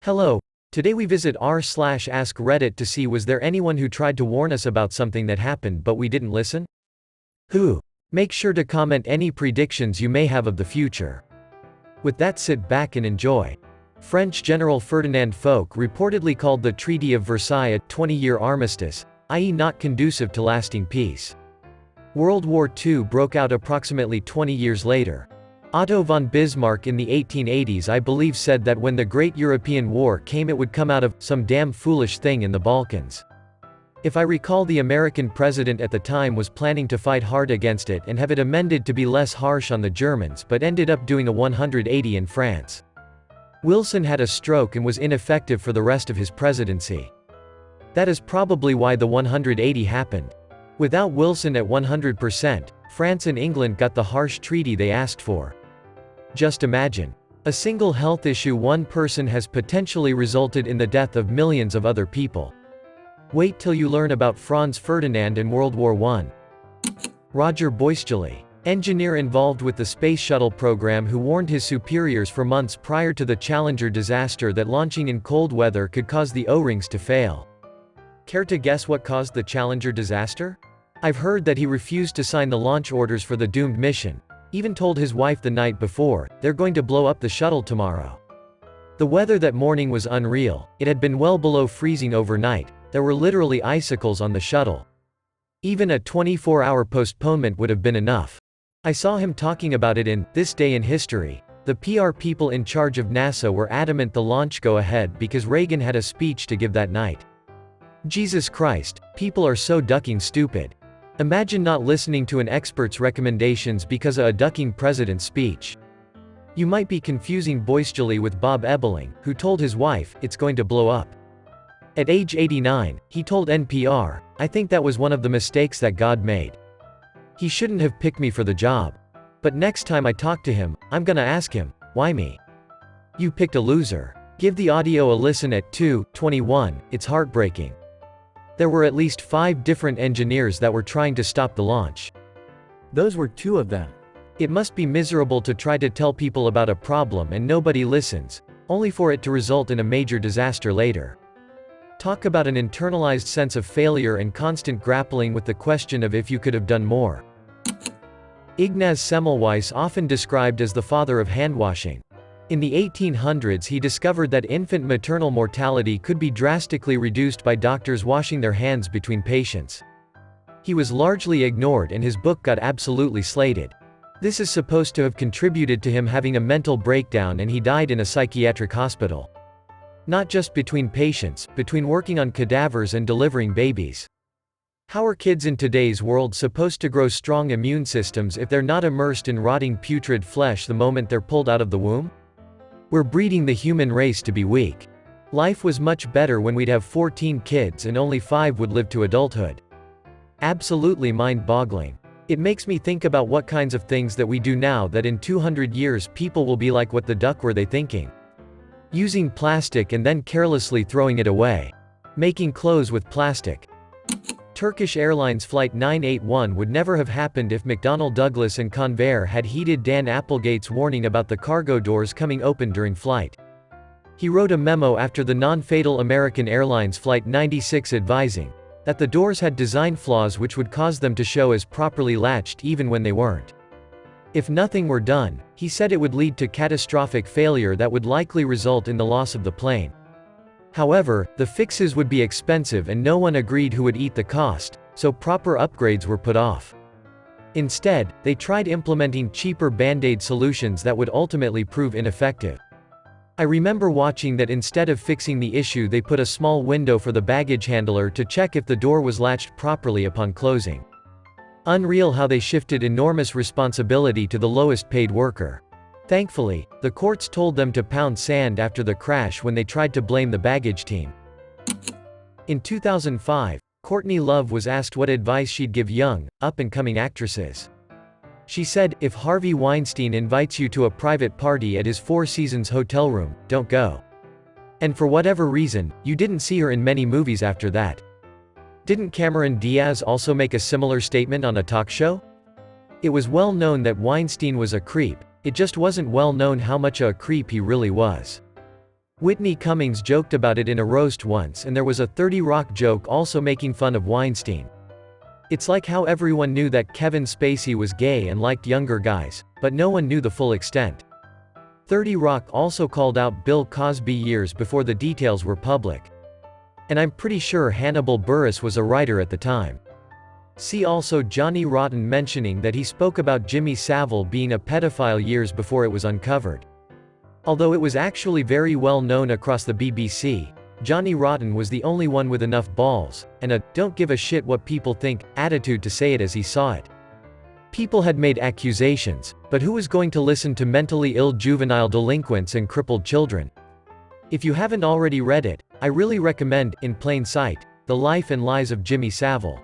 Hello. Today we visit r/AskReddit to see was there anyone who tried to warn us about something that happened but we didn't listen? Who? Make sure to comment any predictions you may have of the future. With that, sit back and enjoy. French General Ferdinand Foch reportedly called the Treaty of Versailles a 20-year armistice, i.e. not conducive to lasting peace. World War II broke out approximately 20 years later. Otto von Bismarck in the 1880s I believe said that when the Great European War came it would come out of some damn foolish thing in the Balkans. If I recall, the American president at the time was planning to fight hard against it and have it amended to be less harsh on the Germans, but ended up doing a 180 in France. Wilson had a stroke and was ineffective for the rest of his presidency. That is probably why the 180 happened. Without Wilson at 100%, France and England got the harsh treaty they asked for. Just imagine. A single health issue one person has potentially resulted in the death of millions of other people. Wait till you learn about Franz Ferdinand and World War I. Roger Boisjoli, engineer involved with the Space Shuttle program who warned his superiors for months prior to the Challenger disaster that launching in cold weather could cause the O-rings to fail. Care to guess what caused the Challenger disaster? I've heard that he refused to sign the launch orders for the doomed mission. Even told his wife the night before, "They're going to blow up the shuttle tomorrow." The weather that morning was unreal. It had been well below freezing overnight. There were literally icicles on the shuttle. Even a 24-hour postponement would have been enough. I saw him talking about it in This Day in History. The PR people in charge of NASA were adamant the launch go ahead because Reagan had a speech to give that night. Jesus Christ, people are so ducking stupid. Imagine not listening to an expert's recommendations because of a ducking president's speech. You might be confusing Boisjoli with Bob Ebeling, who told his wife, "It's going to blow up." At age 89, he told NPR, "I think that was one of the mistakes that God made. He shouldn't have picked me for the job. But next time I talk to him, I'm gonna ask him, why me? You picked a loser." Give the audio a listen at 2:21, it's heartbreaking. There were at least 5 different engineers that were trying to stop the launch. Those were 2 of them. It must be miserable to try to tell people about a problem and nobody listens, only for it to result in a major disaster later. Talk about an internalized sense of failure and constant grappling with the question of if you could have done more. Ignaz Semmelweis, often described as the father of handwashing. In the 1800s he discovered that infant maternal mortality could be drastically reduced by doctors washing their hands between patients. He was largely ignored and his book got absolutely slated. This is supposed to have contributed to him having a mental breakdown and he died in a psychiatric hospital. Not just between patients, between working on cadavers and delivering babies. How are kids in today's world supposed to grow strong immune systems if they're not immersed in rotting putrid flesh the moment they're pulled out of the womb? We're breeding the human race to be weak. Life was much better when we'd have 14 kids and only 5 would live to adulthood. Absolutely mind-boggling. It makes me think about what kinds of things that we do now that in 200 years people will be like, what the duck were they thinking? Using plastic and then carelessly throwing it away. Making clothes with plastic. Turkish Airlines Flight 981 would never have happened if McDonnell Douglas and Convair had heeded Dan Applegate's warning about the cargo doors coming open during flight. He wrote a memo after the non-fatal American Airlines Flight 96 advising that the doors had design flaws which would cause them to show as properly latched even when they weren't. If nothing were done, he said it would lead to catastrophic failure that would likely result in the loss of the plane. However, the fixes would be expensive and no one agreed who would eat the cost, so proper upgrades were put off. Instead, they tried implementing cheaper band-aid solutions that would ultimately prove ineffective. I remember watching that instead of fixing the issue they put a small window for the baggage handler to check if the door was latched properly upon closing. Unreal how they shifted enormous responsibility to the lowest paid worker. Thankfully, the courts told them to pound sand after the crash when they tried to blame the baggage team. In 2005, Courtney Love was asked what advice she'd give young, up-and-coming actresses. She said, "If Harvey Weinstein invites you to a private party at his Four Seasons hotel room, don't go. And for whatever reason, you didn't see her in many movies after that." Didn't Cameron Diaz also make a similar statement on a talk show? It was well known that Weinstein was a creep, it just wasn't well known how much of a creep he really was. Whitney Cummings joked about it in a roast once, and there was a 30 Rock joke also making fun of Weinstein. It's like how everyone knew that Kevin Spacey was gay and liked younger guys, but no one knew the full extent. 30 Rock also called out Bill Cosby years before the details were public. And I'm pretty sure Hannibal Buress was a writer at the time. See also Johnny Rotten mentioning that he spoke about Jimmy Savile being a pedophile years before it was uncovered. Although it was actually very well known across the BBC, Johnny Rotten was the only one with enough balls, and a "don't give a shit what people think" attitude to say it as he saw it. People had made accusations, but who was going to listen to mentally ill juvenile delinquents and crippled children? If you haven't already read it, I really recommend, In Plain Sight, The Life and Lies of Jimmy Savile.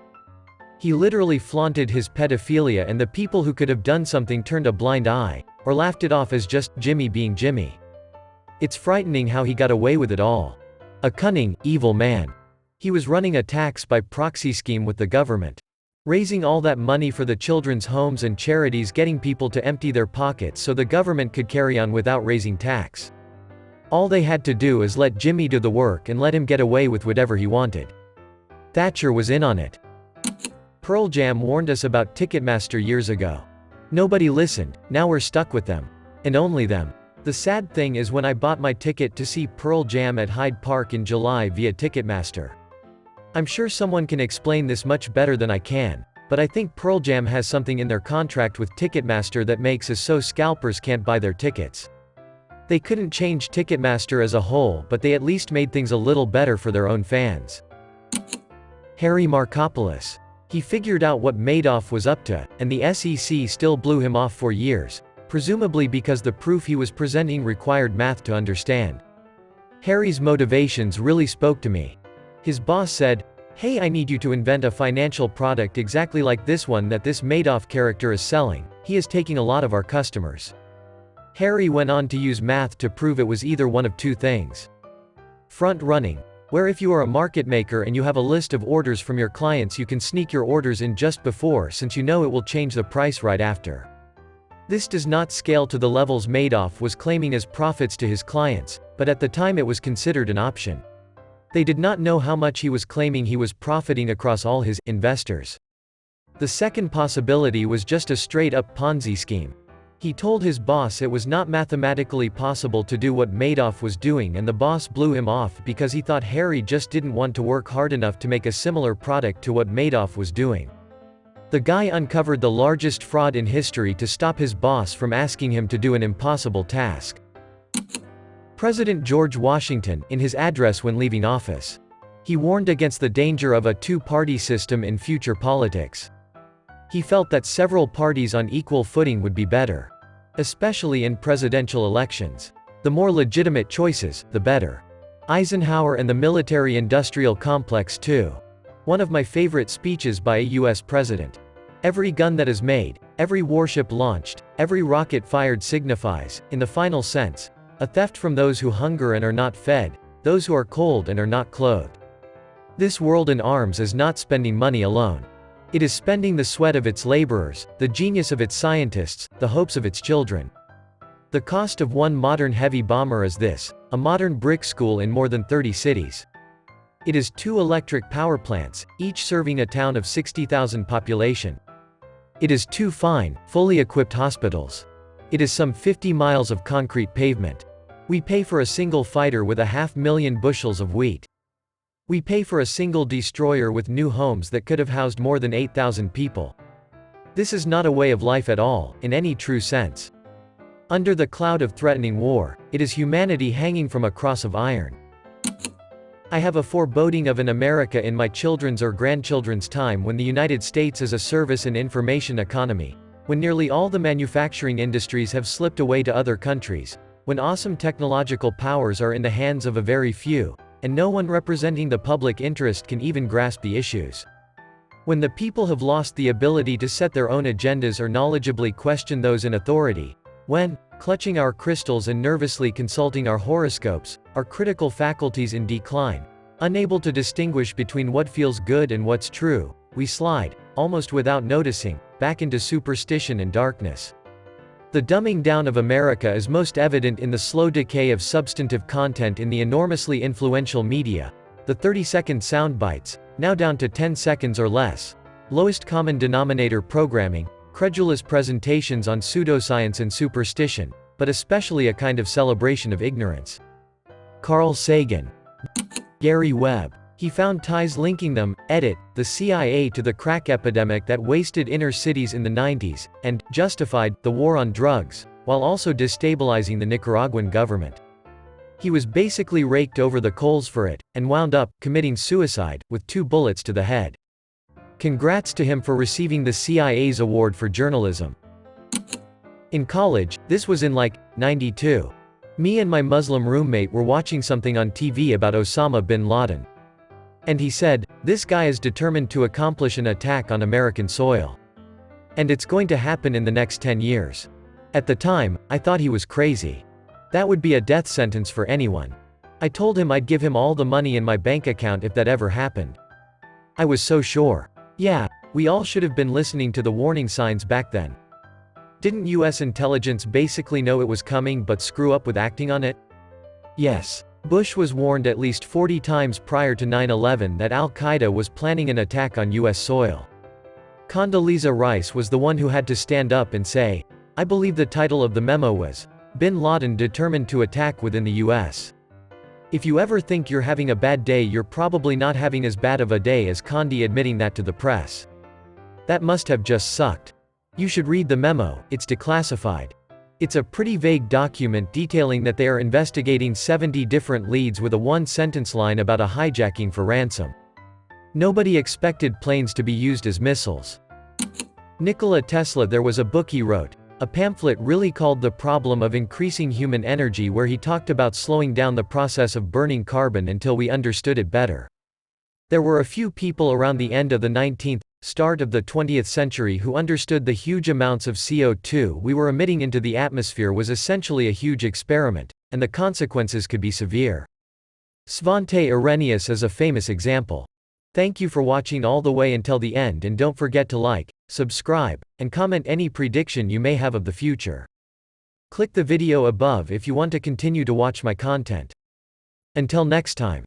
He literally flaunted his pedophilia, and the people who could have done something turned a blind eye, or laughed it off as just Jimmy being Jimmy. It's frightening how he got away with it all. A cunning, evil man. He was running a tax by proxy scheme with the government. Raising all that money for the children's homes and charities, getting people to empty their pockets so the government could carry on without raising tax. All they had to do is let Jimmy do the work and let him get away with whatever he wanted. Thatcher was in on it. Pearl Jam warned us about Ticketmaster years ago. Nobody listened, now we're stuck with them. And only them. The sad thing is, when I bought my ticket to see Pearl Jam at Hyde Park in July via Ticketmaster. I'm sure someone can explain this much better than I can, but I think Pearl Jam has something in their contract with Ticketmaster that makes it so scalpers can't buy their tickets. They couldn't change Ticketmaster as a whole, but they at least made things a little better for their own fans. Harry Markopolos. He figured out what Madoff was up to, and the SEC still blew him off for years, presumably because the proof he was presenting required math to understand. Harry's motivations really spoke to me. His boss said, "Hey, I need you to invent a financial product exactly like this one that this Madoff character is selling. He is taking a lot of our customers." Harry went on to use math to prove it was either one of two things. Front running, where if you are a market maker and you have a list of orders from your clients, you can sneak your orders in just before, since you know it will change the price right after. This does not scale to the levels Madoff was claiming as profits to his clients, but at the time it was considered an option. They did not know how much he was claiming he was profiting across all his investors. The second possibility was just a straight-up Ponzi scheme. He told his boss it was not mathematically possible to do what Madoff was doing, and the boss blew him off because he thought Harry just didn't want to work hard enough to make a similar product to what Madoff was doing. The guy uncovered the largest fraud in history to stop his boss from asking him to do an impossible task. President George Washington, in his address when leaving office, he warned against the danger of a two-party system in future politics. He felt that several parties on equal footing would be better. Especially in presidential elections. The more legitimate choices, the better. Eisenhower and the military-industrial complex too. One of my favorite speeches by a US president. Every gun that is made, every warship launched, every rocket fired signifies, in the final sense, a theft from those who hunger and are not fed, those who are cold and are not clothed. This world in arms is not spending money alone. It is spending the sweat of its laborers, the genius of its scientists, the hopes of its children. The cost of one modern heavy bomber is this: a modern brick school in more than 30 cities. It is 2 electric power plants, each serving a town of 60,000 population. It is 2 fine, fully equipped hospitals. It is some 50 miles of concrete pavement. We pay for a single fighter with 500,000 bushels of wheat. We pay for a single destroyer with new homes that could have housed more than 8,000 people. This is not a way of life at all, in any true sense. Under the cloud of threatening war, it is humanity hanging from a cross of iron. I have a foreboding of an America in my children's or grandchildren's time when the United States is a service and information economy, when nearly all the manufacturing industries have slipped away to other countries, when awesome technological powers are in the hands of a very few, and no one representing the public interest can even grasp the issues. When the people have lost the ability to set their own agendas or knowledgeably question those in authority, when, clutching our crystals and nervously consulting our horoscopes, our critical faculties in decline, unable to distinguish between what feels good and what's true, we slide, almost without noticing, back into superstition and darkness. The dumbing down of America is most evident in the slow decay of substantive content in the enormously influential media, the 30-second sound bites, now down to 10 seconds or less, lowest common denominator programming, credulous presentations on pseudoscience and superstition, but especially a kind of celebration of ignorance. Carl Sagan. Gary Webb. He found ties linking them, the CIA to the crack epidemic that wasted inner cities in the 90s, and justified the war on drugs, while also destabilizing the Nicaraguan government. He was basically raked over the coals for it, and wound up committing suicide, with 2 bullets to the head. Congrats to him for receiving the CIA's award for journalism. In college, this was in like, 92. Me and my Muslim roommate were watching something on TV about Osama bin Laden. And he said, "This guy is determined to accomplish an attack on American soil. And it's going to happen in the next 10 years. At the time, I thought he was crazy. That would be a death sentence for anyone. I told him I'd give him all the money in my bank account if that ever happened. I was so sure. Yeah, we all should have been listening to the warning signs back then. Didn't US intelligence basically know it was coming but screw up with acting on it? Yes. Bush was warned at least 40 times prior to 9/11 that Al-Qaeda was planning an attack on US soil. Condoleezza Rice was the one who had to stand up and say, I believe the title of the memo was, Bin Laden Determined to Attack Within the US. If you ever think you're having a bad day, you're probably not having as bad of a day as Condi admitting that to the press. That must have just sucked. You should read the memo, it's declassified. It's a pretty vague document detailing that they are investigating 70 different leads with a 1-sentence line about a hijacking for ransom. Nobody expected planes to be used as missiles. Nikola Tesla. There was a book he wrote, a pamphlet really called The Problem of Increasing Human Energy, where he talked about slowing down the process of burning carbon until we understood it better. There were a few people around the end of the 19th, start of the 20th century who understood the huge amounts of CO2 we were emitting into the atmosphere was essentially a huge experiment, and the consequences could be severe. Svante Arrhenius is a famous example. Thank you for watching all the way until the end, and don't forget to like, subscribe, and comment any prediction you may have of the future. Click the video above if you want to continue to watch my content. Until next time.